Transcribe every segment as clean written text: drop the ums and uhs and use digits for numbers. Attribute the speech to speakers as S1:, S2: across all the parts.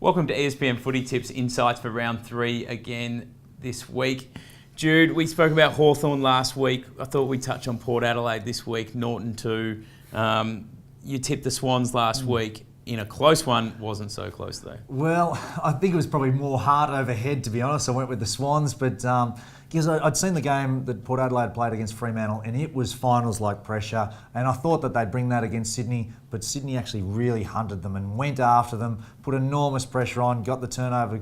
S1: Welcome to ESPN Footy Tips Insights for round 3 again this week. Jude, we spoke about Hawthorn last week. I thought we'd touch on Port Adelaide this week, Norton 2. You tipped the Swans last week in a close one. Wasn't so close though.
S2: Well, I think it was probably more heart over head, to be honest. I went with the Swans, but because I'd seen the game that Port Adelaide played against Fremantle, and it was finals-like pressure, and I thought that they'd bring that against Sydney, but Sydney actually really hunted them and went after them, put enormous pressure on, got the turnover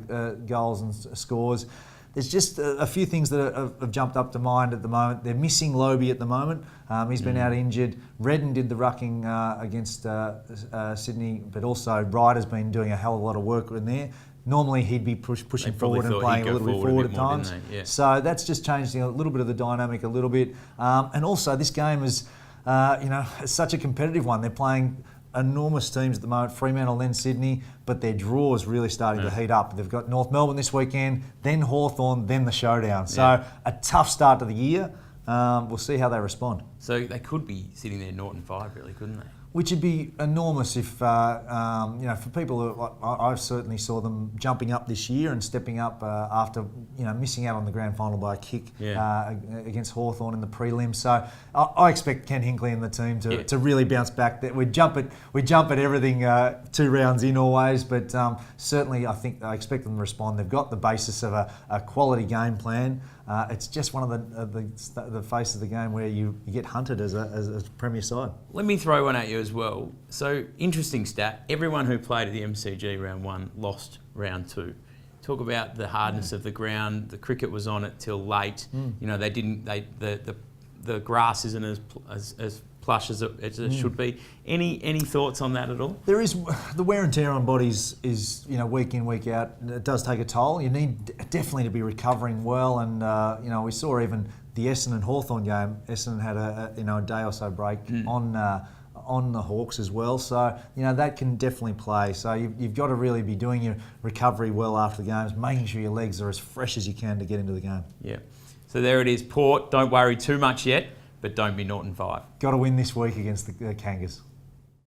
S2: goals and scores. There's just a few things that have jumped up to mind at the moment. They're missing Lobie at the moment. He's been out injured. Redden did the rucking against Sydney, but also Ryder's been doing a hell of a lot of work in there. Normally he'd be pushing forward and playing a little bit forward at times.
S1: Yeah.
S2: So that's just changing a little bit of the dynamic a little bit. And also this game is, it's such a competitive one. They're playing enormous teams at the moment, Fremantle, then Sydney, but their draw is really starting to heat up. They've got North Melbourne this weekend, then Hawthorn, then the showdown. So a tough start to the year. We'll see how they respond.
S1: So they could be sitting there Norton 5, really, couldn't they?
S2: Which would be enormous if, for people who, I certainly saw them jumping up this year and stepping up after, missing out on the grand final by a kick against Hawthorn in the prelim. So I expect Ken Hinkley and the team to really bounce back. We jump at everything 2 rounds in always, but certainly I expect them to respond. They've got the basis of a quality game plan. It's just one of the face of the game where you get hunted as a premier side.
S1: Let me throw one at you as well. So, interesting stat. Everyone who played at the MCG round 1 lost round 2. Talk about the hardness of the ground. The cricket was on it till late. The grass isn't as plush as it should be. Any thoughts on that at all?
S2: There is the wear and tear on bodies is week in, week out. It does take a toll. You need definitely to be recovering well, and we saw even the Essendon Hawthorn game. Essendon had a day or so break on the Hawks as well, so that can definitely play. So you've got to really be doing your recovery well after the games, making sure your legs are as fresh as you can to get into the game.
S1: Yeah. So there it is, Port. Don't worry too much yet, but don't be Norton 5.
S2: Got to win this week against the Kangas.